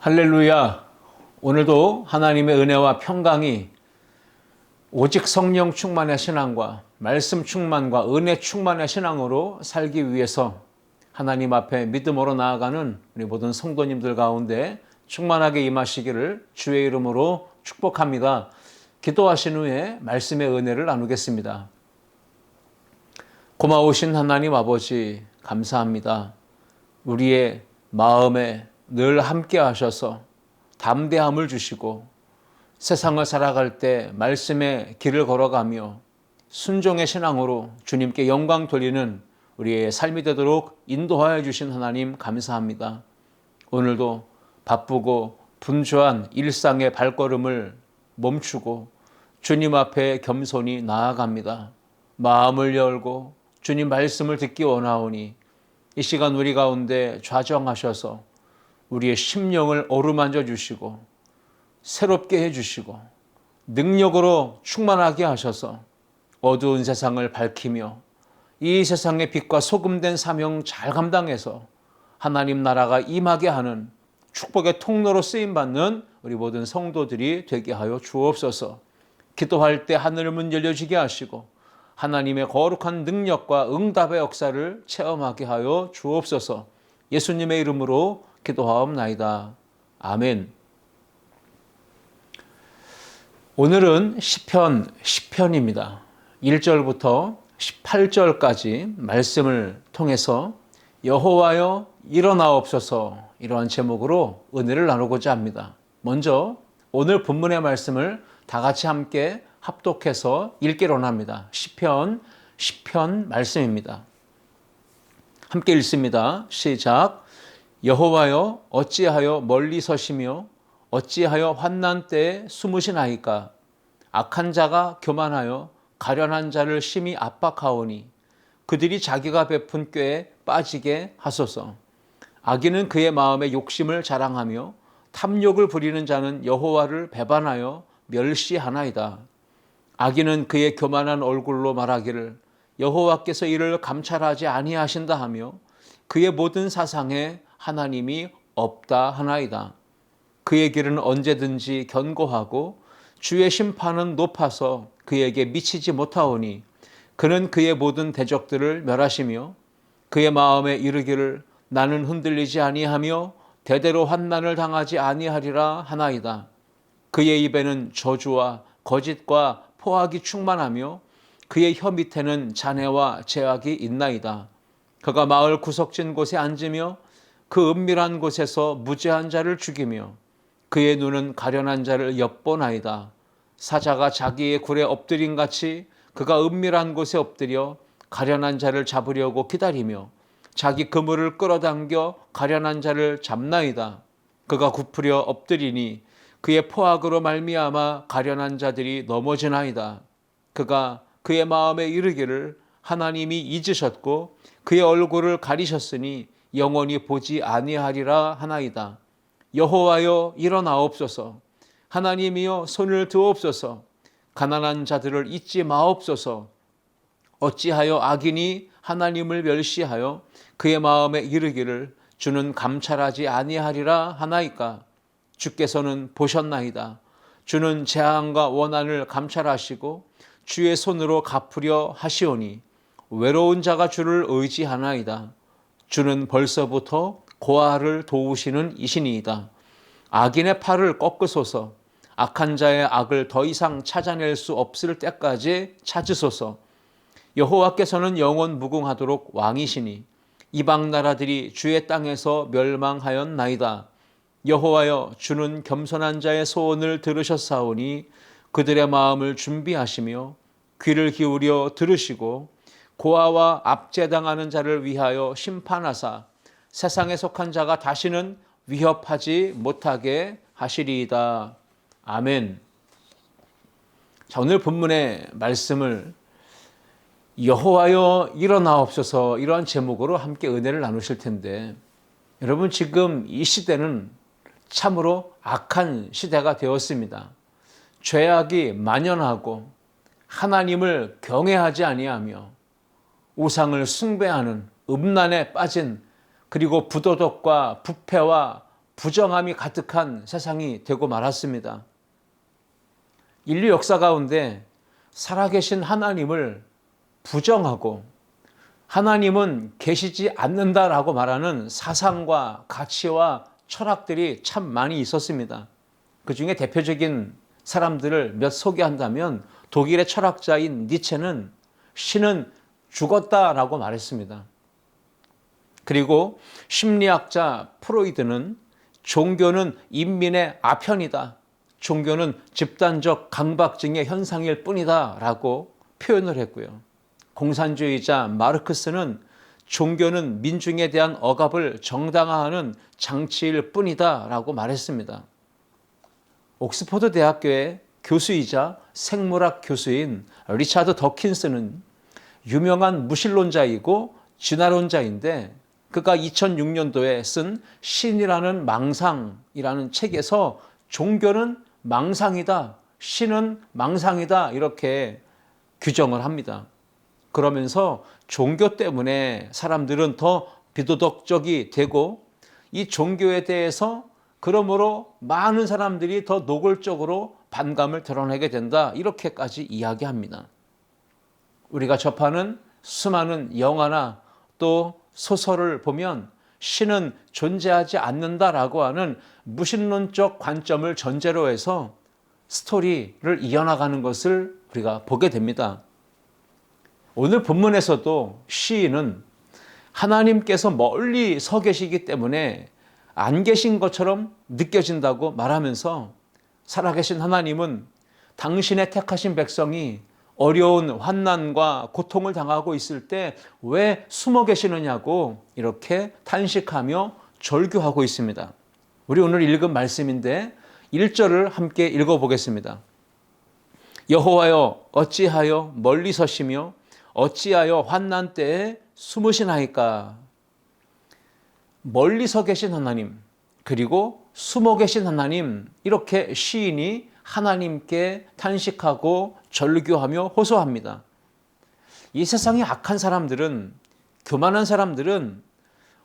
할렐루야. 오늘도 하나님의 은혜와 평강이 오직 성령 충만의 신앙과 말씀 충만과 은혜 충만의 신앙으로 살기 위해서 하나님 앞에 믿음으로 나아가는 우리 모든 성도님들 가운데 충만하게 임하시기를 주의 이름으로 축복합니다. 기도하신 후에 말씀의 은혜를 나누겠습니다. 고마우신 하나님 아버지 감사합니다. 우리의 마음에 늘 함께 하셔서 담대함을 주시고 세상을 살아갈 때 말씀의 길을 걸어가며 순종의 신앙으로 주님께 영광 돌리는 우리의 삶이 되도록 인도하여 주신 하나님 감사합니다. 오늘도 바쁘고 분주한 일상의 발걸음을 멈추고 주님 앞에 겸손히 나아갑니다. 마음을 열고 주님 말씀을 듣기 원하오니 이 시간 우리 가운데 좌정하셔서 우리의 심령을 어루만져 주시고 새롭게 해주시고 능력으로 충만하게 하셔서 어두운 세상을 밝히며 이 세상의 빛과 소금된 사명 잘 감당해서 하나님 나라가 임하게 하는 축복의 통로로 쓰임받는 우리 모든 성도들이 되게 하여 주옵소서. 기도할 때 하늘 문 열려지게 하시고 하나님의 거룩한 능력과 응답의 역사를 체험하게 하여 주옵소서. 예수님의 이름으로 기도하옵나이다. 아멘. 오늘은 시편 10편입니다. 1절부터 18절까지 말씀을 통해서 여호와여 일어나옵소서 이러한 제목으로 은혜를 나누고자 합니다. 먼저 오늘 본문의 말씀을 다 같이 함께 합독해서 읽기로 합니다. 시편 10편 말씀입니다. 함께 읽습니다. 시작. 여호와여 어찌하여 멀리 서시며 어찌하여 환난 때에 숨으시나이까. 악한 자가 교만하여 가련한 자를 심히 압박하오니 그들이 자기가 베푼 꾀에 빠지게 하소서. 악인은 그의 마음에 욕심을 자랑하며 탐욕을 부리는 자는 여호와를 배반하여 멸시하나이다. 악인은 그의 교만한 얼굴로 말하기를 여호와께서 이를 감찰하지 아니하신다 하며 그의 모든 사상에 하나님이 없다 하나이다. 그의 길은 언제든지 견고하고 주의 심판은 높아서 그에게 미치지 못하오니 그는 그의 모든 대적들을 멸하시며 그의 마음에 이르기를 나는 흔들리지 아니하며 대대로 환난을 당하지 아니하리라 하나이다. 그의 입에는 저주와 거짓과 포악이 충만하며 그의 혀 밑에는 잔해와 죄악이 있나이다. 그가 마을 구석진 곳에 앉으며 그 은밀한 곳에서 무죄한 자를 죽이며 그의 눈은 가련한 자를 엿보나이다. 사자가 자기의 굴에 엎드린 같이 그가 은밀한 곳에 엎드려 가련한 자를 잡으려고 기다리며 자기 그물을 끌어당겨 가련한 자를 잡나이다. 그가 굽으려 엎드리니 그의 포악으로 말미암아 가련한 자들이 넘어지나이다. 그가 그의 마음에 이르기를 하나님이 잊으셨고 그의 얼굴을 가리셨으니 영원히 보지 아니하리라 하나이다. 여호와여 일어나옵소서. 하나님이여 손을 드옵소서. 가난한 자들을 잊지 마옵소서. 어찌하여 악인이 하나님을 멸시하여 그의 마음에 이르기를 주는 감찰하지 아니하리라 하나이까. 주께서는 보셨나이다. 주는 재앙과 원한을 감찰하시고 주의 손으로 갚으려 하시오니 외로운 자가 주를 의지하나이다. 주는 벌써부터 고아를 도우시는 이신이이다. 악인의 팔을 꺾으소서. 악한 자의 악을 더 이상 찾아낼 수 없을 때까지 찾으소서. 여호와께서는 영원 무궁하도록 왕이시니 이방 나라들이 주의 땅에서 멸망하였나이다. 여호와여 주는 겸손한 자의 소원을 들으셨사오니 그들의 마음을 준비하시며 귀를 기울여 들으시고 고아와 압제당하는 자를 위하여 심판하사 세상에 속한 자가 다시는 위협하지 못하게 하시리이다. 아멘. 자, 오늘 본문의 말씀을 여호와여 일어나옵소서 이러한 제목으로 함께 은혜를 나누실 텐데 여러분 지금 이 시대는 참으로 악한 시대가 되었습니다. 죄악이 만연하고 하나님을 경외하지 아니하며 우상을 숭배하는 음란에 빠진 그리고 부도덕과 부패와 부정함이 가득한 세상이 되고 말았습니다. 인류 역사 가운데 살아계신 하나님을 부정하고 하나님은 계시지 않는다라고 말하는 사상과 가치와 철학들이 참 많이 있었습니다. 그 중에 대표적인 사람들을 몇 소개한다면 독일의 철학자인 니체는 신은 죽었다라고 말했습니다. 그리고 심리학자 프로이드는 종교는 인민의 아편이다. 종교는 집단적 강박증의 현상일 뿐이다 라고 표현을 했고요. 공산주의자 마르크스는 종교는 민중에 대한 억압을 정당화하는 장치일 뿐이다 라고 말했습니다. 옥스퍼드 대학교의 교수이자 생물학 교수인 리차드 더킨스는 유명한 무신론자이고 진화론자인데 그가 2006년도에 쓴 신이라는 망상이라는 책에서 종교는 망상이다, 신은 망상이다 이렇게 규정을 합니다. 그러면서 종교 때문에 사람들은 더 비도덕적이 되고 이 종교에 대해서 그러므로 많은 사람들이 더 노골적으로 반감을 드러내게 된다 이렇게까지 이야기합니다. 우리가 접하는 수많은 영화나 또 소설을 보면 신은 존재하지 않는다라고 하는 무신론적 관점을 전제로 해서 스토리를 이어나가는 것을 우리가 보게 됩니다. 오늘 본문에서도 시인은 하나님께서 멀리 서 계시기 때문에 안 계신 것처럼 느껴진다고 말하면서 살아계신 하나님은 당신의 택하신 백성이 어려운 환난과 고통을 당하고 있을 때 왜 숨어 계시느냐고 이렇게 탄식하며 절규하고 있습니다. 우리 오늘 읽은 말씀인데 1절을 함께 읽어보겠습니다. 여호와여 어찌하여 멀리 서시며 어찌하여 환난 때에 숨으시나이까. 멀리 서 계신 하나님 그리고 숨어 계신 하나님 이렇게 시인이 하나님께 탄식하고 절규하며 호소합니다. 이 세상의 악한 사람들은 교만한 사람들은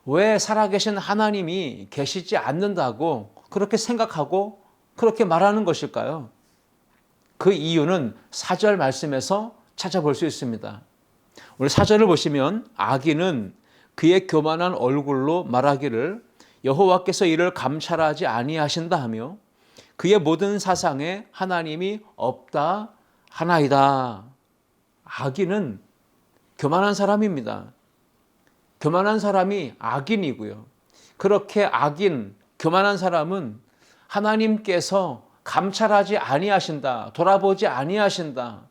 왜 살아계신 하나님이 계시지 않는다고 그렇게 생각하고 그렇게 말하는 것일까요? 그 이유는 4절 말씀에서 찾아볼 수 있습니다. 오늘 4절을 보시면 악인은 그의 교만한 얼굴로 말하기를 여호와께서 이를 감찰하지 아니하신다 하며 그의 모든 사상에 하나님이 없다 하나이다. 악인은 교만한 사람입니다. 교만한 사람이 악인이고요. 그렇게 악인, 교만한 사람은 하나님께서 감찰하지 아니하신다, 돌아보지 아니하신다.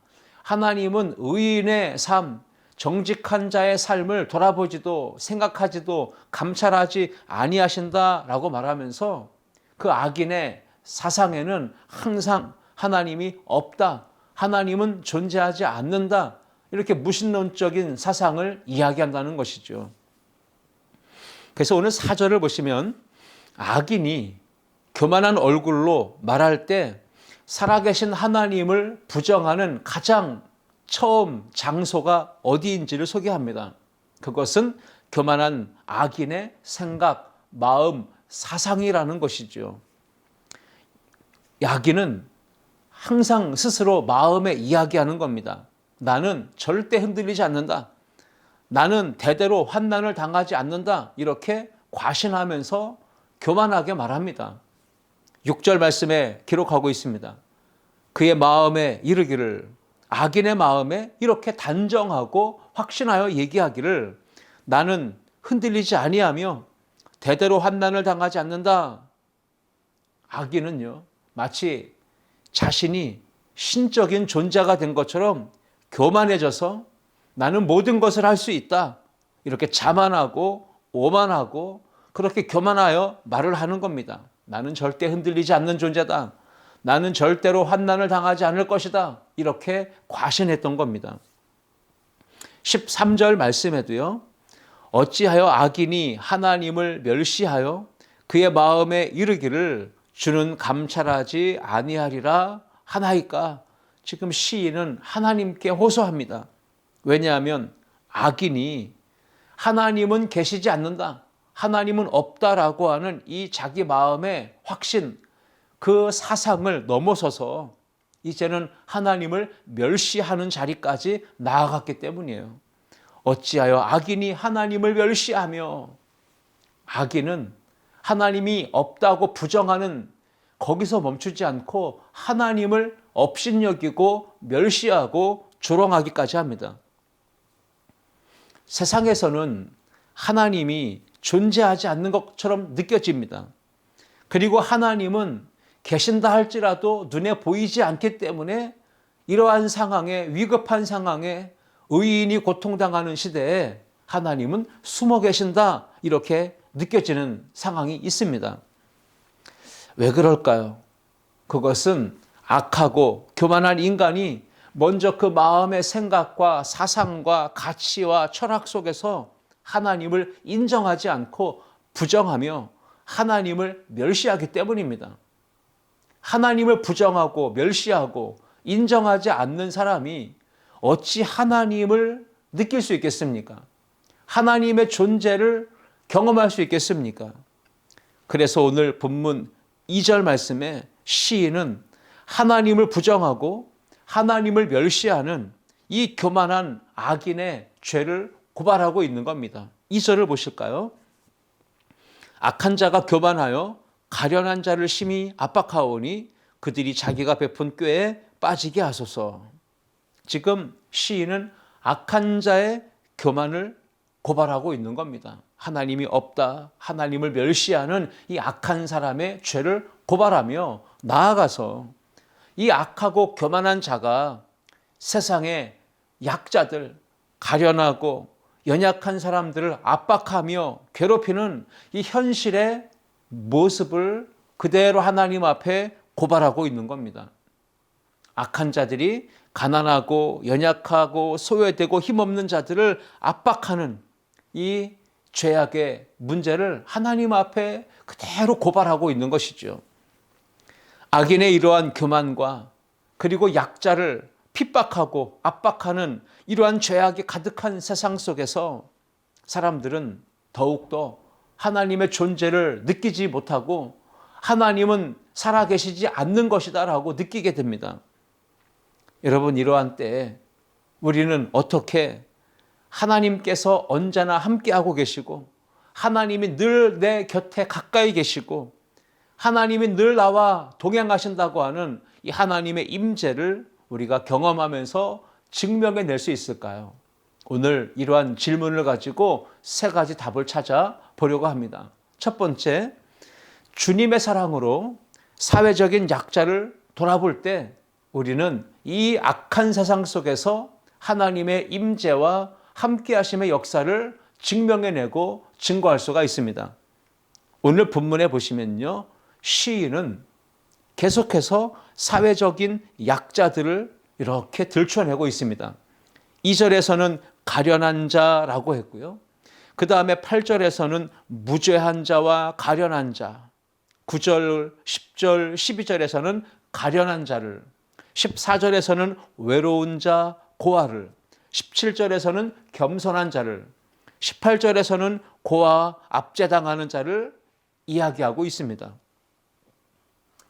하나님은 의인의 삶, 정직한 자의 삶을 돌아보지도 생각하지도 감찰하지 아니하신다라고 말하면서 그 악인의 사상에는 항상 하나님이 없다, 하나님은 존재하지 않는다 이렇게 무신론적인 사상을 이야기한다는 것이죠. 그래서 오늘 4절을 보시면 악인이 교만한 얼굴로 말할 때 살아계신 하나님을 부정하는 가장 처음 장소가 어디인지를 소개합니다. 그것은 교만한 악인의 생각, 마음, 사상이라는 것이죠. 악인은 항상 스스로 마음에 이야기하는 겁니다. 나는 절대 흔들리지 않는다. 나는 대대로 환난을 당하지 않는다. 이렇게 과신하면서 교만하게 말합니다. 6절 말씀에 기록하고 있습니다. 그의 마음에 이르기를, 악인의 마음에 이렇게 단정하고 확신하여 얘기하기를 나는 흔들리지 아니하며 대대로 환난을 당하지 않는다. 악인은요, 마치 자신이 신적인 존재가 된 것처럼 교만해져서 나는 모든 것을 할 수 있다. 이렇게 자만하고 오만하고 그렇게 교만하여 말을 하는 겁니다. 나는 절대 흔들리지 않는 존재다. 나는 절대로 환난을 당하지 않을 것이다. 이렇게 과신했던 겁니다. 13절 말씀에도요. 어찌하여 악인이 하나님을 멸시하여 그의 마음에 이르기를 주는 감찰하지 아니하리라 하나이까. 지금 시인은 하나님께 호소합니다. 왜냐하면 악인이 하나님은 계시지 않는다. 하나님은 없다라고 하는 이 자기 마음의 확신, 그 사상을 넘어서서 이제는 하나님을 멸시하는 자리까지 나아갔기 때문이에요. 어찌하여 악인이 하나님을 멸시하며, 악인은 하나님이 없다고 부정하는 거기서 멈추지 않고 하나님을 업신여기고 멸시하고 조롱하기까지 합니다. 세상에서는 하나님이 존재하지 않는 것처럼 느껴집니다. 그리고 하나님은 계신다 할지라도 눈에 보이지 않기 때문에 이러한 상황에, 위급한 상황에, 의인이 고통당하는 시대에 하나님은 숨어 계신다, 이렇게 느껴지는 상황이 있습니다. 왜 그럴까요? 그것은 악하고 교만한 인간이 먼저 그 마음의 생각과 사상과 가치와 철학 속에서 하나님을 인정하지 않고 부정하며 하나님을 멸시하기 때문입니다. 하나님을 부정하고 멸시하고 인정하지 않는 사람이 어찌 하나님을 느낄 수 있겠습니까? 하나님의 존재를 경험할 수 있겠습니까? 그래서 오늘 본문 2절 말씀에 시인은 하나님을 부정하고 하나님을 멸시하는 이 교만한 악인의 죄를 고발하고 있는 겁니다. 2절을 보실까요? 악한 자가 교만하여 가련한 자를 심히 압박하오니 그들이 자기가 베푼 꾀에 빠지게 하소서. 지금 시인은 악한 자의 교만을 고발하고 있는 겁니다. 하나님이 없다, 하나님을 멸시하는 이 악한 사람의 죄를 고발하며 나아가서 이 악하고 교만한 자가 세상의 약자들, 가련하고 연약한 사람들을 압박하며 괴롭히는 이 현실의 모습을 그대로 하나님 앞에 고발하고 있는 겁니다. 악한 자들이 가난하고 연약하고 소외되고 힘없는 자들을 압박하는 이 죄악의 문제를 하나님 앞에 그대로 고발하고 있는 것이죠. 악인의 이러한 교만과 그리고 약자를 핍박하고 압박하는 이러한 죄악이 가득한 세상 속에서 사람들은 더욱더 하나님의 존재를 느끼지 못하고 하나님은 살아계시지 않는 것이다라고 느끼게 됩니다. 여러분, 이러한 때에 우리는 어떻게 하나님께서 언제나 함께하고 계시고 하나님이 늘 내 곁에 가까이 계시고 하나님이 늘 나와 동행하신다고 하는 이 하나님의 임재를 우리가 경험하면서 증명해낼 수 있을까요? 오늘 이러한 질문을 가지고 세 가지 답을 찾아보려고 합니다. 첫 번째, 주님의 사랑으로 사회적인 약자를 돌아볼 때 우리는 이 악한 세상 속에서 하나님의 임재와 함께하심의 역사를 증명해내고 증거할 수가 있습니다. 오늘 본문에 보시면요, 시인은 계속해서 사회적인 약자들을 이렇게 들춰내고 있습니다. 2절에서는 가련한 자라고 했고요. 그 다음에 8절에서는 무죄한 자와 가련한 자, 9절, 10절, 12절에서는 가련한 자를, 14절에서는 외로운 자, 고아를, 17절에서는 겸손한 자를, 18절에서는 고아 압제당하는 자를 이야기하고 있습니다.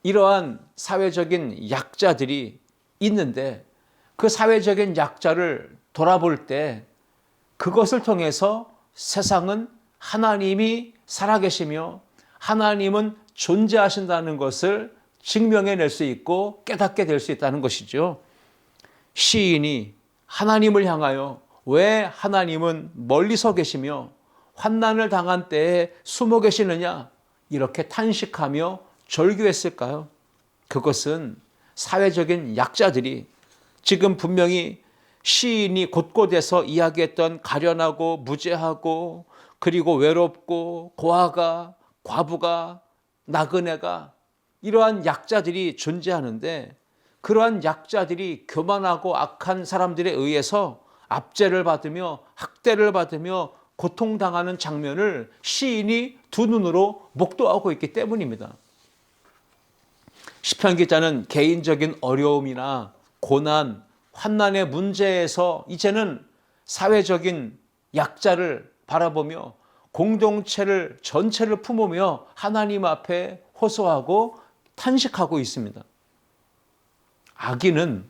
이러한 사회적인 약자들이 있는데 그 사회적인 약자를 돌아볼 때 그것을 통해서 세상은 하나님이 살아계시며 하나님은 존재하신다는 것을 증명해낼 수 있고 깨닫게 될 수 있다는 것이죠. 시인이 하나님을 향하여 왜 하나님은 멀리서 계시며 환난을 당한 때에 숨어 계시느냐 이렇게 탄식하며 절규했을까요? 그것은 사회적인 약자들이 지금 분명히 시인이 곳곳에서 이야기했던 가련하고 무죄하고 그리고 외롭고 고아가 과부가 나그네가 이러한 약자들이 존재하는데 그러한 약자들이 교만하고 악한 사람들에 의해서 압제를 받으며 학대를 받으며 고통당하는 장면을 시인이 두 눈으로 목도하고 있기 때문입니다. 시편 기자는 개인적인 어려움이나 고난, 환난의 문제에서 이제는 사회적인 약자를 바라보며 공동체를 전체를 품으며 하나님 앞에 호소하고 탄식하고 있습니다. 악인은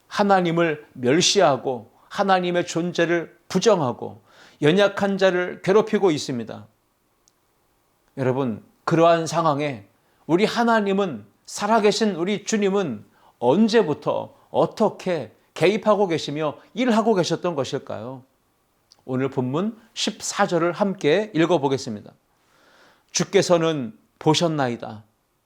하나님을 멸시하고 하나님의 존재를 부정하고 연약한 자를 괴롭히고 있습니다. 여러분, 그러한 상황에 우리 하나님은, 살아계신 우리 주님은 언제부터 어떻게 개입하고 계시며 일하고 계셨던 것일까요? 오늘 본문 14절을 함께 읽어보겠습니다. 주께서는 보셨나이다.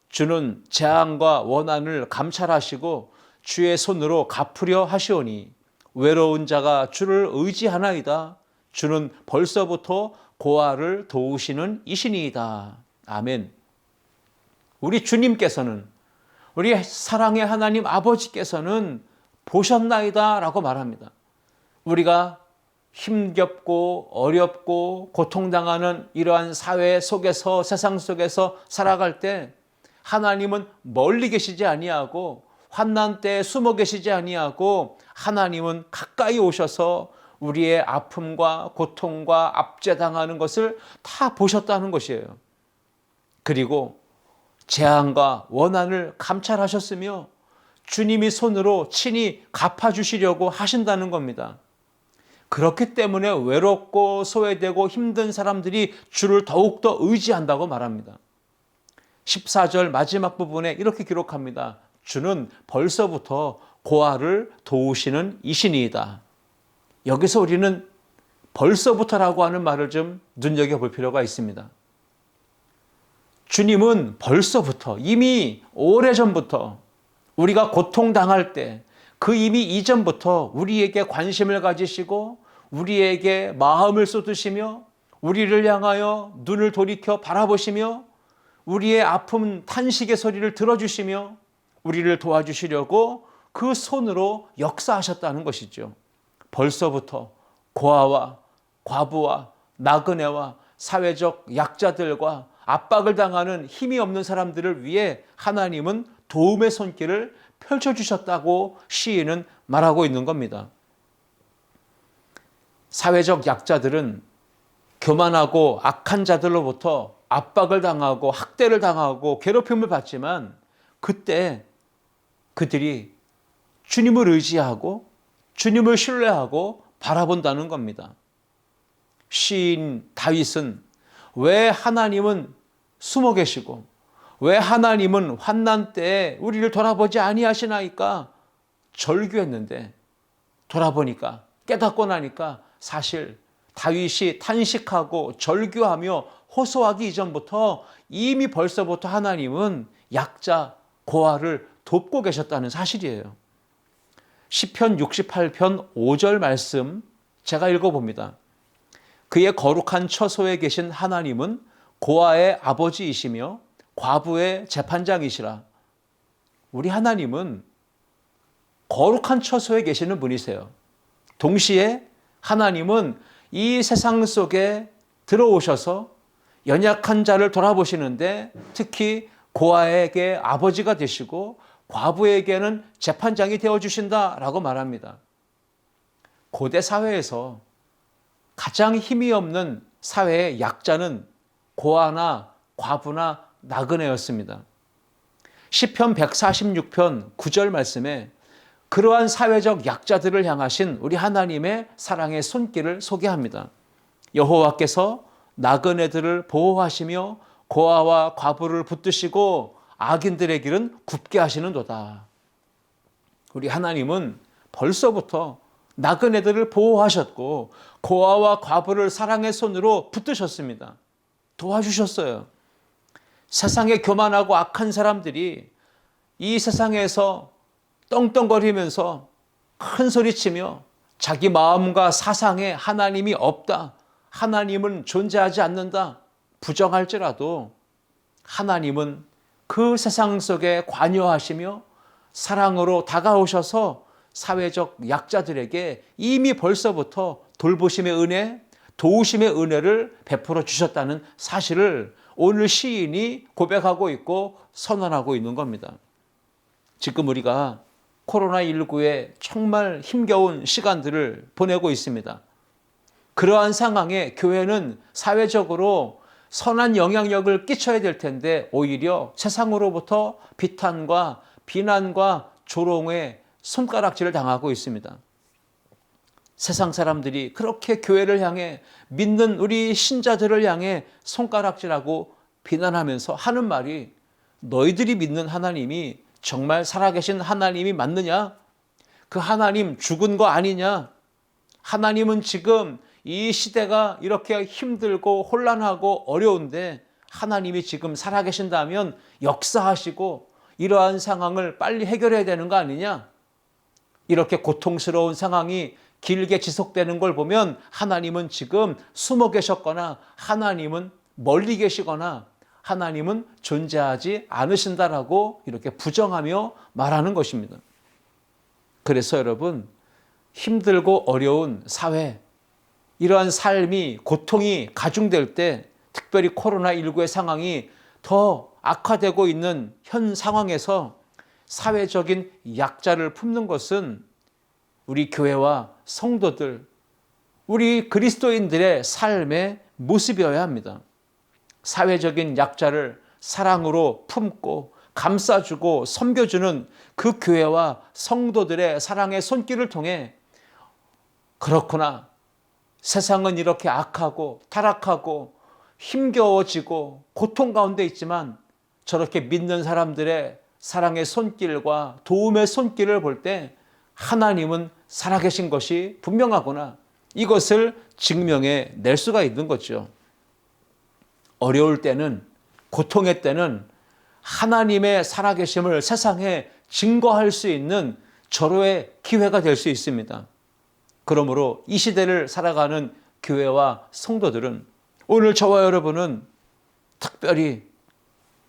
주는 재앙과 원한을 감찰하시고 주의 손으로 갚으려 하시오니 외로운 자가 주를 의지하나이다. 주는 벌써부터 고아를 도우시는 이시니이다. 아멘. 우리 주님께서는, 우리 사랑의 하나님 아버지께서는 보셨나이다 라고 말합니다. 우리가 힘겹고 어렵고 고통당하는 이러한 사회 속에서, 세상 속에서 살아갈 때 하나님은 멀리 계시지 아니하고 환난 때에 숨어 계시지 아니하고 하나님은 가까이 오셔서 우리의 아픔과 고통과 압제당하는 것을 다 보셨다는 것이에요. 그리고 재앙과 원한을 감찰하셨으며 주님이 손으로 친히 갚아주시려고 하신다는 겁니다. 그렇기 때문에 외롭고 소외되고 힘든 사람들이 주를 더욱더 의지한다고 말합니다. 14절 마지막 부분에 이렇게 기록합니다. 주는 벌써부터 고아를 도우시는 이시니이다. 여기서 우리는 벌써부터라고 하는 말을 좀 눈여겨볼 필요가 있습니다. 주님은 벌써부터, 이미 오래전부터 우리가 고통당할 때 그 이미 이전부터 우리에게 관심을 가지시고 우리에게 마음을 쏟으시며 우리를 향하여 눈을 돌이켜 바라보시며 우리의 아픔 탄식의 소리를 들어주시며 우리를 도와주시려고 그 손으로 역사하셨다는 것이죠. 벌써부터 고아와 과부와 나그네와 사회적 약자들과 압박을 당하는 힘이 없는 사람들을 위해 하나님은 도움의 손길을 펼쳐주셨다고 시인은 말하고 있는 겁니다. 사회적 약자들은 교만하고 악한 자들로부터 압박을 당하고 학대를 당하고 괴롭힘을 받지만 그때 그들이 주님을 의지하고 주님을 신뢰하고 바라본다는 겁니다. 시인 다윗은 왜 하나님은 숨어 계시고 왜 하나님은 환난 때에 우리를 돌아보지 아니하시나이까 절규했는데 돌아보니까 깨닫고 나니까 사실 다윗이 탄식하고 절규하며 호소하기 이전부터 이미 벌써부터 하나님은 약자 고아를 돕고 계셨다는 사실이에요. 시편 68편 5절 말씀 제가 읽어봅니다. 그의 거룩한 처소에 계신 하나님은 고아의 아버지이시며 과부의 재판장이시라. 우리 하나님은 거룩한 처소에 계시는 분이세요. 동시에 하나님은 이 세상 속에 들어오셔서 연약한 자를 돌아보시는데 특히 고아에게 아버지가 되시고 과부에게는 재판장이 되어주신다라고 말합니다. 고대 사회에서 가장 힘이 없는 사회의 약자는 고아나 과부나 나그네였습니다. 시편 146편 9절 말씀에 그러한 사회적 약자들을 향하신 우리 하나님의 사랑의 손길을 소개합니다. 여호와께서 나그네들을 보호하시며 고아와 과부를 붙드시고 악인들의 길은 굽게 하시는도다. 우리 하나님은 벌써부터 나그네들을 보호하셨고 고아와 과부를 사랑의 손으로 붙드셨습니다. 도와주셨어요. 세상에 교만하고 악한 사람들이 이 세상에서 떵떵거리면서 큰 소리치며 자기 마음과 사상에 하나님이 없다, 하나님은 존재하지 않는다 부정할지라도 하나님은 그 세상 속에 관여하시며 사랑으로 다가오셔서 사회적 약자들에게 이미 벌써부터 돌보심의 은혜, 도우심의 은혜를 베풀어 주셨다는 사실을 오늘 시인이 고백하고 있고 선언하고 있는 겁니다. 지금 우리가 코로나19에 정말 힘겨운 시간들을 보내고 있습니다. 그러한 상황에 교회는 사회적으로 선한 영향력을 끼쳐야 될 텐데 오히려 세상으로부터 비탄과 비난과 조롱의 손가락질을 당하고 있습니다. 세상 사람들이 그렇게 교회를 향해 믿는 우리 신자들을 향해 손가락질하고 비난하면서 하는 말이 너희들이 믿는 하나님이 정말 살아계신 하나님이 맞느냐? 그 하나님 죽은 거 아니냐? 하나님은 지금 이 시대가 이렇게 힘들고 혼란하고 어려운데 하나님이 지금 살아계신다면 역사하시고 이러한 상황을 빨리 해결해야 되는 거 아니냐? 이렇게 고통스러운 상황이 길게 지속되는 걸 보면 하나님은 지금 숨어 계셨거나 하나님은 멀리 계시거나 하나님은 존재하지 않으신다라고 이렇게 부정하며 말하는 것입니다. 그래서 여러분, 힘들고 어려운 사회, 이러한 삶이 고통이 가중될 때 특별히 코로나19의 상황이 더 악화되고 있는 현 상황에서 사회적인 약자를 품는 것은 우리 교회와 성도들, 우리 그리스도인들의 삶의 모습이어야 합니다. 사회적인 약자를 사랑으로 품고 감싸주고 섬겨주는 그 교회와 성도들의 사랑의 손길을 통해 그렇구나, 세상은 이렇게 악하고 타락하고 힘겨워지고 고통 가운데 있지만 저렇게 믿는 사람들의 사랑의 손길과 도움의 손길을 볼 때 하나님은 살아계신 것이 분명하구나, 이것을 증명해 낼 수가 있는 거죠. 어려울 때는, 고통의 때는 하나님의 살아계심을 세상에 증거할 수 있는 절호의 기회가 될 수 있습니다. 그러므로 이 시대를 살아가는 교회와 성도들은 오늘 저와 여러분은 특별히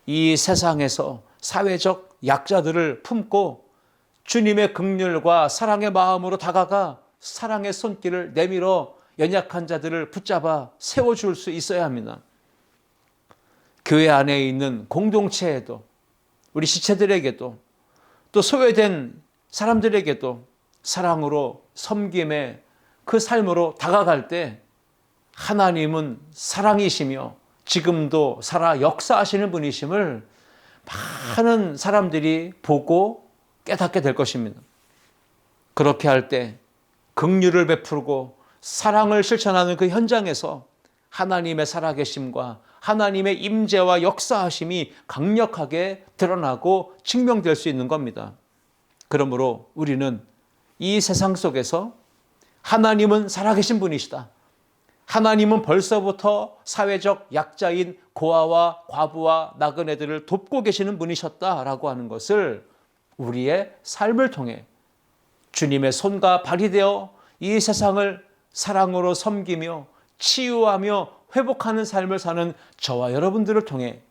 이 세상에서 사회적 약자들을 품고 주님의 긍휼과 사랑의 마음으로 다가가 사랑의 손길을 내밀어 연약한 자들을 붙잡아 세워줄 수 있어야 합니다. 교회 안에 있는 공동체에도, 우리 지체들에게도, 또 소외된 사람들에게도 사랑으로 섬김의 그 삶으로 다가갈 때 하나님은 사랑이시며 지금도 살아 역사하시는 분이심을 많은 사람들이 보고 깨닫게 될 것입니다. 그렇게 할 때 긍휼을 베풀고 사랑을 실천하는 그 현장에서 하나님의 살아계심과 하나님의 임재와 역사하심이 강력하게 드러나고 증명될 수 있는 겁니다. 그러므로 우리는 이 세상 속에서 하나님은 살아계신 분이시다, 하나님은 벌써부터 사회적 약자인 고아와 과부와 나그네들을 돕고 계시는 분이셨다라고 하는 것을 우리의 삶을 통해 주님의 손과 발이 되어 이 세상을 사랑으로 섬기며 치유하며 회복하는 삶을 사는 저와 여러분들을 통해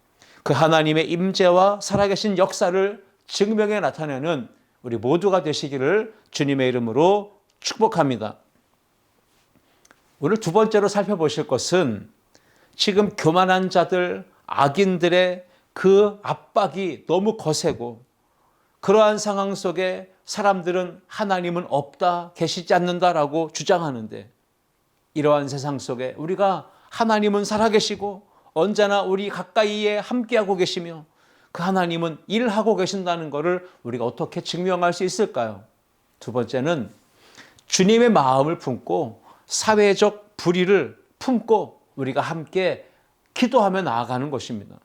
그 하나님의 임재와 살아계신 역사를 증명해 나타내는 우리 모두가 되시기를 주님의 이름으로 축복합니다. 오늘 두 번째로 살펴보실 것은 지금 교만한 자들, 악인들의 그 압박이 너무 거세고 그러한 상황 속에 사람들은 하나님은 없다, 계시지 않는다라고 주장하는데 이러한 세상 속에 우리가 하나님은 살아계시고 언제나 우리 가까이에 함께하고 계시며 그 하나님은 일하고 계신다는 것을 우리가 어떻게 증명할 수 있을까요? 두 번째는 주님의 마음을 품고 사회적 불의를 품고 우리가 함께 기도하며 나아가는 것입니다.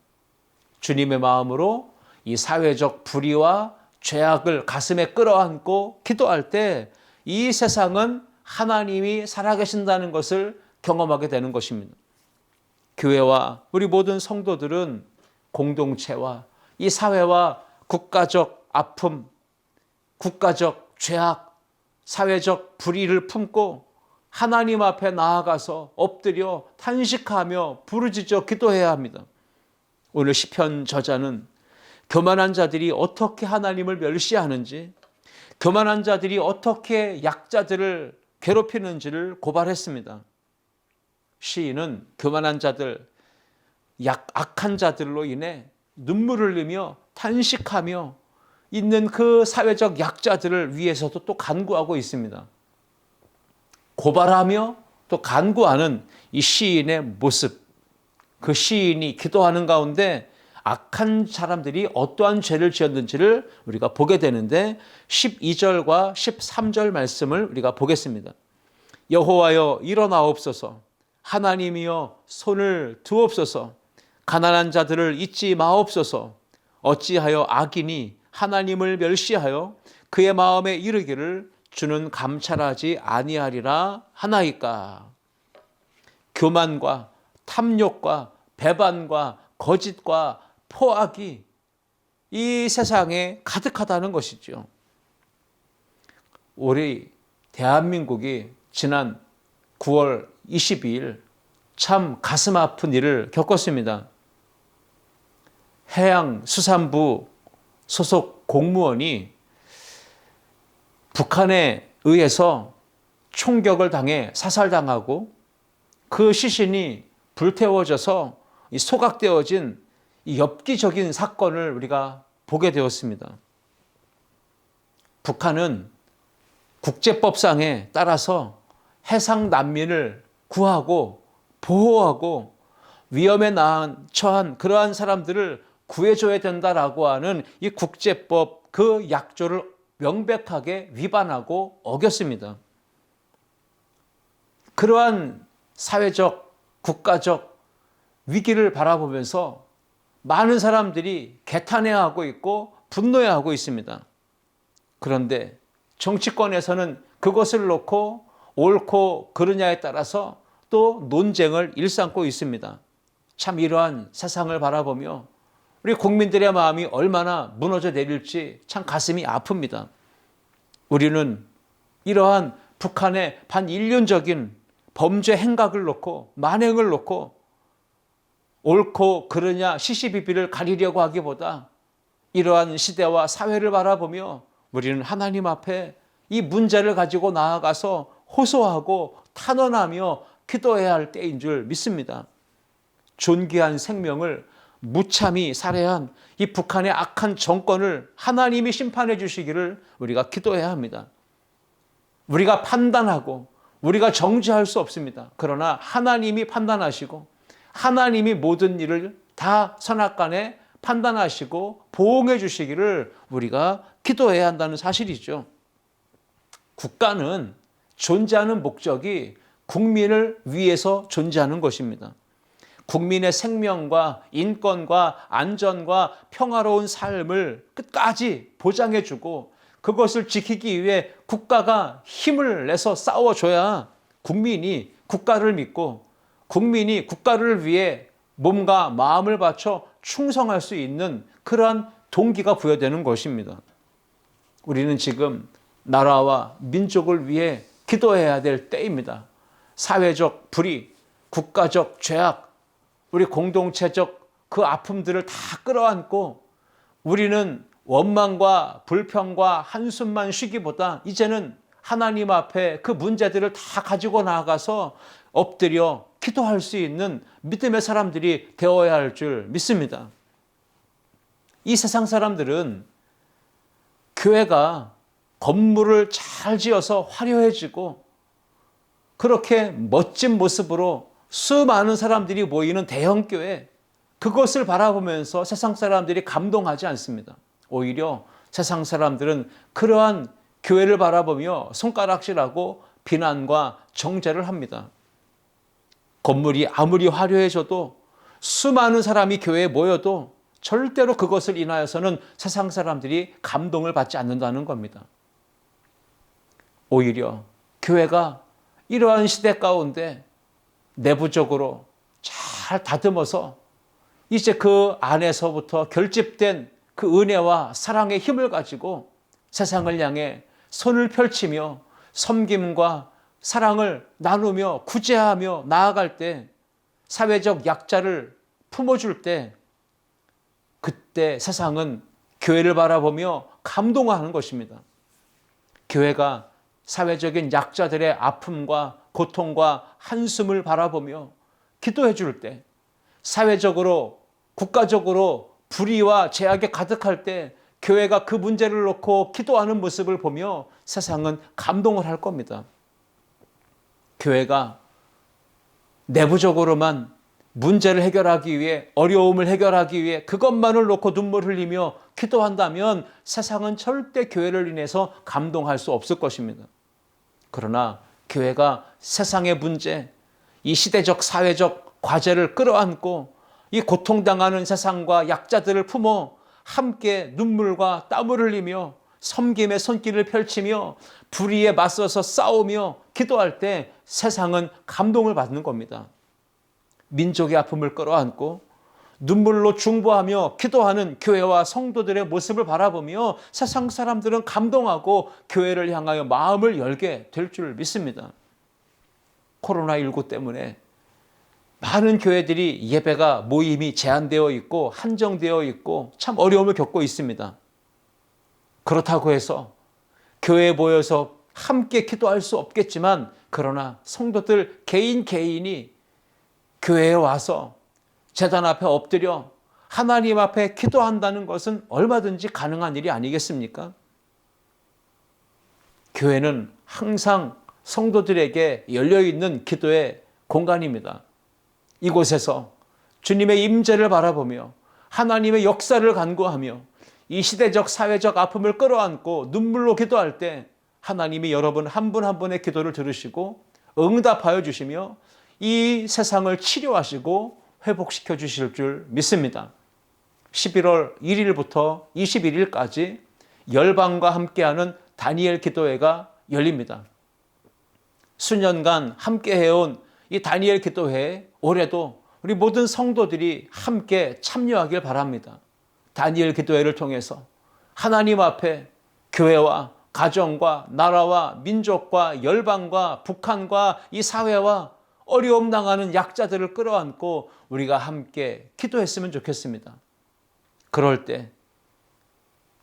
주님의 마음으로 이 사회적 불의와 죄악을 가슴에 끌어안고 기도할 때 이 세상은 하나님이 살아계신다는 것을 경험하게 되는 것입니다. 교회와 우리 모든 성도들은 공동체와 이 사회와 국가적 아픔, 국가적 죄악, 사회적 불의를 품고 하나님 앞에 나아가서 엎드려 탄식하며 부르짖어 기도해야 합니다. 오늘 시편 저자는 교만한 자들이 어떻게 하나님을 멸시하는지, 교만한 자들이 어떻게 약자들을 괴롭히는지를 고발했습니다. 시인은 교만한 자들, 악한 자들로 인해 눈물을 흘리며 탄식하며 있는 그 사회적 약자들을 위해서도 또 간구하고 있습니다. 고발하며 또 간구하는 이 시인의 모습, 그 시인이 기도하는 가운데 악한 사람들이 어떠한 죄를 지었는지를 우리가 보게 되는데 12절과 13절 말씀을 우리가 보겠습니다. 여호와여 일어나옵소서, 하나님이여 손을 두옵소서, 가난한 자들을 잊지 마옵소서. 어찌하여 악인이 하나님을 멸시하여 그의 마음에 이르기를 주는 감찰하지 아니하리라 하나이까. 교만과 탐욕과 배반과 거짓과 포악이 이 세상에 가득하다는 것이죠. 우리 대한민국이 지난 9월 22일 참 가슴 아픈 일을 겪었습니다. 해양수산부 소속 공무원이 북한에 의해서 총격을 당해 사살당하고 그 시신이 불태워져서 소각되어진 이 엽기적인 사건을 우리가 보게 되었습니다. 북한은 국제법상에 따라서 해상 난민을 구하고 보호하고 위험에 처한 그러한 사람들을 구해줘야 된다라고 하는 이 국제법 그 약조를 명백하게 위반하고 어겼습니다. 그러한 사회적, 국가적 위기를 바라보면서 많은 사람들이 개탄해하고 있고 분노해하고 있습니다. 그런데 정치권에서는 그것을 놓고 옳고 그르냐에 따라서 또 논쟁을 일삼고 있습니다. 참 이러한 세상을 바라보며 우리 국민들의 마음이 얼마나 무너져 내릴지 참 가슴이 아픕니다. 우리는 이러한 북한의 반인륜적인 범죄 행각을 놓고 만행을 놓고 옳고 그르냐 시시비비를 가리려고 하기보다 이러한 시대와 사회를 바라보며 우리는 하나님 앞에 이 문제를 가지고 나아가서 호소하고 탄원하며 기도해야 할 때인 줄 믿습니다. 존귀한 생명을 무참히 살해한 이 북한의 악한 정권을 하나님이 심판해 주시기를 우리가 기도해야 합니다. 우리가 판단하고 우리가 정죄할 수 없습니다. 그러나 하나님이 판단하시고 하나님이 모든 일을 다 선악간에 판단하시고 보응해 주시기를 우리가 기도해야 한다는 사실이죠. 국가는 존재하는 목적이 국민을 위해서 존재하는 것입니다. 국민의 생명과 인권과 안전과 평화로운 삶을 끝까지 보장해주고 그것을 지키기 위해 국가가 힘을 내서 싸워줘야 국민이 국가를 믿고 국민이 국가를 위해 몸과 마음을 바쳐 충성할 수 있는 그러한 동기가 부여되는 것입니다. 우리는 지금 나라와 민족을 위해 기도해야 될 때입니다. 사회적 불의, 국가적 죄악, 우리 공동체적 그 아픔들을 다 끌어안고 우리는 원망과 불평과 한숨만 쉬기보다 이제는 하나님 앞에 그 문제들을 다 가지고 나아가서 엎드려 기도할 수 있는 믿음의 사람들이 되어야 할 줄 믿습니다. 이 세상 사람들은 교회가 건물을 잘 지어서 화려해지고 그렇게 멋진 모습으로 수많은 사람들이 모이는 대형교회, 그것을 바라보면서 세상 사람들이 감동하지 않습니다. 오히려 세상 사람들은 그러한 교회를 바라보며 손가락질하고 비난과 정죄를 합니다. 건물이 아무리 화려해져도 수많은 사람이 교회에 모여도 절대로 그것을 인하여서는 세상 사람들이 감동을 받지 않는다는 겁니다. 오히려 교회가 이러한 시대 가운데 내부적으로 잘 다듬어서 이제 그 안에서부터 결집된 그 은혜와 사랑의 힘을 가지고 세상을 향해 손을 펼치며 섬김과 사랑을 나누며 구제하며 나아갈 때, 사회적 약자를 품어줄 때, 그때 세상은 교회를 바라보며 감동하는 것입니다. 교회가 사회적인 약자들의 아픔과 고통과 한숨을 바라보며 기도해 줄 때, 사회적으로 국가적으로 불의와 죄악에 가득할 때 교회가 그 문제를 놓고 기도하는 모습을 보며 세상은 감동을 할 겁니다. 교회가 내부적으로만 문제를 해결하기 위해, 어려움을 해결하기 위해 그것만을 놓고 눈물 흘리며 기도한다면 세상은 절대 교회를 인해서 감동할 수 없을 것입니다. 그러나 교회가 세상의 문제, 이 시대적 사회적 과제를 끌어안고 이 고통당하는 세상과 약자들을 품어 함께 눈물과 땀을 흘리며 섬김의 손길을 펼치며 불의에 맞서서 싸우며 기도할 때 세상은 감동을 받는 겁니다. 민족의 아픔을 끌어안고 눈물로 중보하며 기도하는 교회와 성도들의 모습을 바라보며 세상 사람들은 감동하고 교회를 향하여 마음을 열게 될 줄 믿습니다. 코로나19 때문에 많은 교회들이 예배가 모임이 제한되어 있고 한정되어 있고 참 어려움을 겪고 있습니다. 그렇다고 해서 교회에 모여서 함께 기도할 수 없겠지만, 그러나 성도들 개인이 교회에 와서 제단 앞에 엎드려 하나님 앞에 기도한다는 것은 얼마든지 가능한 일이 아니겠습니까? 교회는 항상 성도들에게 열려있는 기도의 공간입니다. 이곳에서 주님의 임재를 바라보며 하나님의 역사를 간구하며 이 시대적 사회적 아픔을 끌어안고 눈물로 기도할 때 하나님이 여러분 한 분 한 분의 기도를 들으시고 응답하여 주시며 이 세상을 치료하시고 회복시켜 주실 줄 믿습니다. 11월 1일부터 21일까지 열방과 함께하는 다니엘 기도회가 열립니다. 수년간 함께 해온 이 다니엘 기도회에 올해도 우리 모든 성도들이 함께 참여하길 바랍니다. 다니엘 기도회를 통해서 하나님 앞에 교회와 가정과 나라와 민족과 열방과 북한과 이 사회와 어려움 당하는 약자들을 끌어안고 우리가 함께 기도했으면 좋겠습니다. 그럴 때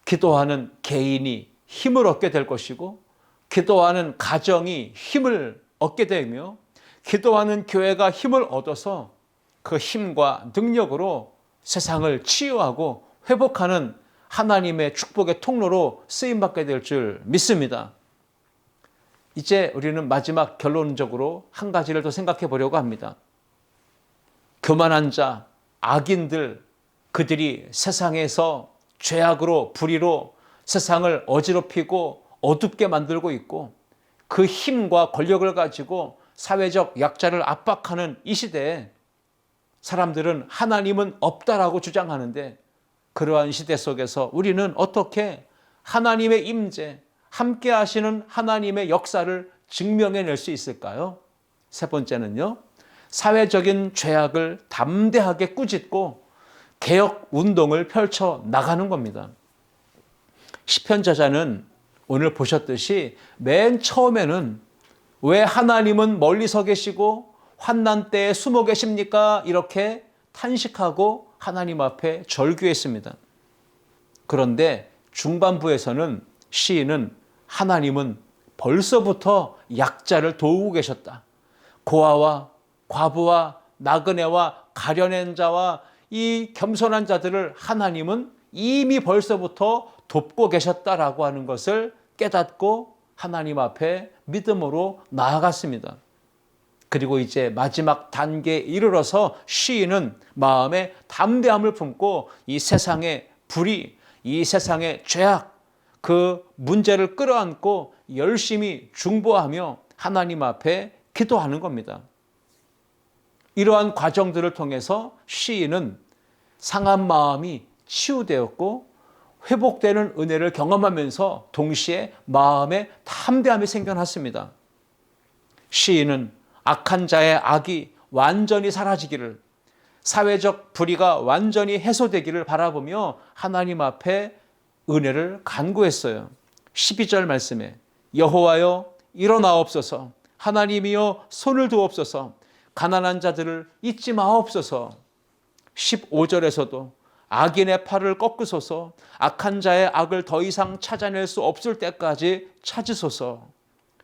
기도하는 개인이 힘을 얻게 될 것이고, 기도하는 가정이 힘을 얻게 되며, 기도하는 교회가 힘을 얻어서 그 힘과 능력으로 세상을 치유하고 회복하는 하나님의 축복의 통로로 쓰임받게 될 줄 믿습니다. 이제 우리는 마지막 결론적으로 한 가지를 더 생각해 보려고 합니다. 교만한 자, 악인들, 그들이 세상에서 죄악으로 불의로 세상을 어지럽히고 어둡게 만들고 있고, 그 힘과 권력을 가지고 사회적 약자를 압박하는 이 시대에 사람들은 하나님은 없다라고 주장하는데, 그러한 시대 속에서 우리는 어떻게 하나님의 임재, 함께 하시는 하나님의 역사를 증명해낼 수 있을까요? 세 번째는요, 사회적인 죄악을 담대하게 꾸짖고 개혁 운동을 펼쳐 나가는 겁니다. 시편 저자는 오늘 보셨듯이 맨 처음에는 왜 하나님은 멀리서 계시고 환난 때에 숨어 계십니까? 이렇게 탄식하고 하나님 앞에 절규했습니다. 그런데 중반부에서는 시인은 하나님은 벌써부터 약자를 도우고 계셨다. 고아와 과부와 나그네와 가련한 자와 이 겸손한 자들을 하나님은 이미 벌써부터 돕고 계셨다라고 하는 것을 깨닫고 하나님 앞에 믿음으로 나아갔습니다. 그리고 이제 마지막 단계에 이르러서 시인은 마음에 담대함을 품고 이 세상의 불의, 이 세상의 죄악, 그 문제를 끌어안고 열심히 중보하며 하나님 앞에 기도하는 겁니다. 이러한 과정들을 통해서 시인은 상한 마음이 치유되었고 회복되는 은혜를 경험하면서 동시에 마음에 담대함이 생겨났습니다. 시인은 악한 자의 악이 완전히 사라지기를, 사회적 불의가 완전히 해소되기를 바라보며 하나님 앞에 은혜를 간구했어요. 12절 말씀에 여호와여 일어나옵소서, 하나님이여 손을 두옵소서, 가난한 자들을 잊지 마옵소서. 15절에서도 악인의 팔을 꺾으소서, 악한 자의 악을 더 이상 찾아낼 수 없을 때까지 찾으소서.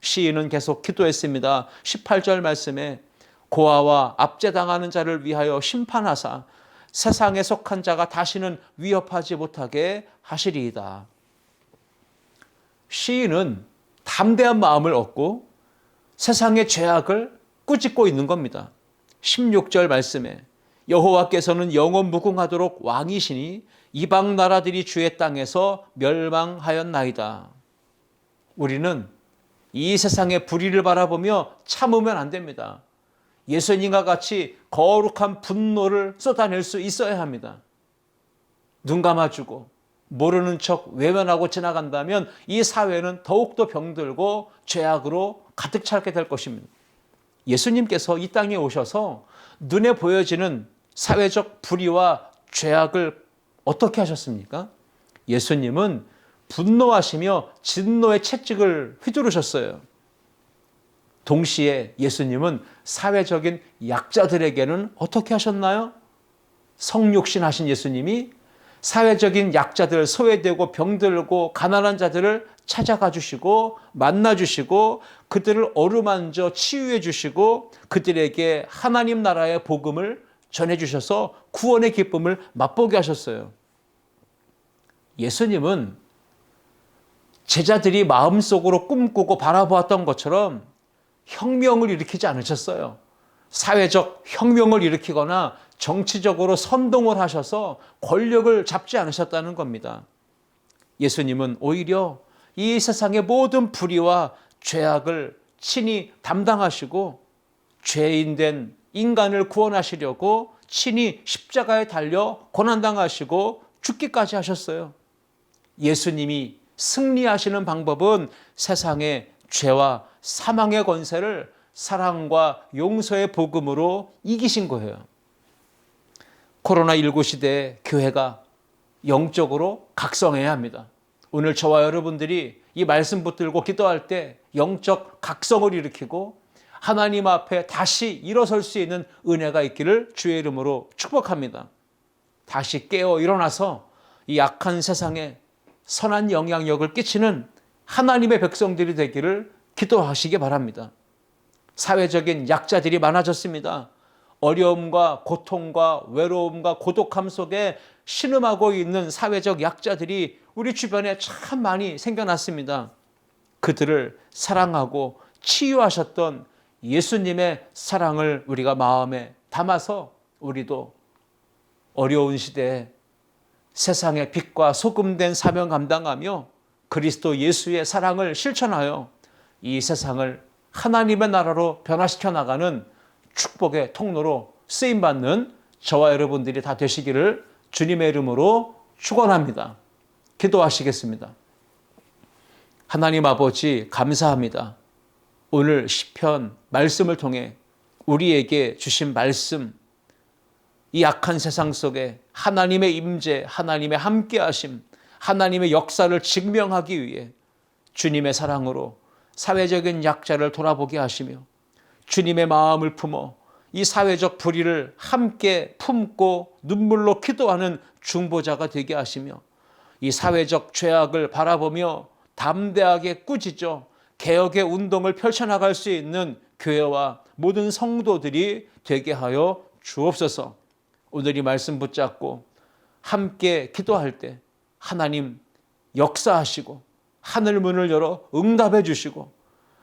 시인은 계속 기도했습니다. 18절 말씀에 고아와 압제당하는 자를 위하여 심판하사 세상에 속한 자가 다시는 위협하지 못하게 하시리이다. 시인은 담대한 마음을 얻고 세상의 죄악을 꾸짖고 있는 겁니다. 16절 말씀에 여호와께서는 영원 무궁하도록 왕이시니 이방 나라들이 주의 땅에서 멸망하였나이다. 우리는 이 세상의 불의를 바라보며 참으면 안 됩니다. 예수님과 같이 거룩한 분노를 쏟아낼 수 있어야 합니다. 눈 감아주고 모르는 척 외면하고 지나간다면 이 사회는 더욱더 병들고 죄악으로 가득 차게 될 것입니다. 예수님께서 이 땅에 오셔서 눈에 보여지는 사회적 불의와 죄악을 어떻게 하셨습니까? 예수님은 분노하시며 진노의 채찍을 휘두르셨어요. 동시에 예수님은 사회적인 약자들에게는 어떻게 하셨나요? 성육신 하신 예수님이 사회적인 약자들, 소외되고 병들고 가난한 자들을 찾아가 주시고 만나 주시고 그들을 어루만져 치유해 주시고 그들에게 하나님 나라의 복음을 전해 주셔서 구원의 기쁨을 맛보게 하셨어요. 예수님은 제자들이 마음속으로 꿈꾸고 바라보았던 것처럼 혁명을 일으키지 않으셨어요. 사회적 혁명을 일으키거나 정치적으로 선동을 하셔서 권력을 잡지 않으셨다는 겁니다. 예수님은 오히려 이 세상의 모든 불의와 죄악을 친히 담당하시고 죄인된 인간을 구원하시려고 친히 십자가에 달려 고난당하시고 죽기까지 하셨어요. 예수님이 승리하시는 방법은 세상의 죄와 사망의 권세를 사랑과 용서의 복음으로 이기신 거예요. 코로나19 시대에 교회가 영적으로 각성해야 합니다. 오늘 저와 여러분들이 이 말씀 붙들고 기도할 때 영적 각성을 일으키고 하나님 앞에 다시 일어설 수 있는 은혜가 있기를 주의 이름으로 축복합니다. 다시 깨어 일어나서 이 악한 세상에 선한 영향력을 끼치는 하나님의 백성들이 되기를 기도하시기 바랍니다. 사회적인 약자들이 많아졌습니다. 어려움과 고통과 외로움과 고독함 속에 신음하고 있는 사회적 약자들이 우리 주변에 참 많이 생겨났습니다. 그들을 사랑하고 치유하셨던 예수님의 사랑을 우리가 마음에 담아서 우리도 어려운 시대에 세상의 빛과 소금된 사명 감당하며 그리스도 예수의 사랑을 실천하여 이 세상을 하나님의 나라로 변화시켜 나가는 축복의 통로로 쓰임받는 저와 여러분들이 다 되시기를 주님의 이름으로 축원합니다. 기도하시겠습니다. 하나님 아버지 감사합니다. 오늘 시편 말씀을 통해 우리에게 주신 말씀, 이 악한 세상 속에 하나님의 임재, 하나님의 함께하심, 하나님의 역사를 증명하기 위해 주님의 사랑으로 사회적인 약자를 돌아보게 하시며 주님의 마음을 품어 이 사회적 불의를 함께 품고 눈물로 기도하는 중보자가 되게 하시며 이 사회적 죄악을 바라보며 담대하게 꾸짖어 개혁의 운동을 펼쳐나갈 수 있는 교회와 모든 성도들이 되게 하여 주옵소서. 오늘 이 말씀 붙잡고 함께 기도할 때 하나님 역사하시고 하늘 문을 열어 응답해 주시고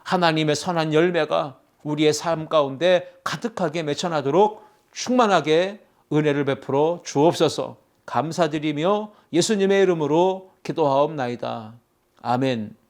하나님의 선한 열매가 우리의 삶 가운데 가득하게 맺혀나도록 충만하게 은혜를 베풀어 주옵소서. 감사드리며 예수님의 이름으로 기도하옵나이다. 아멘.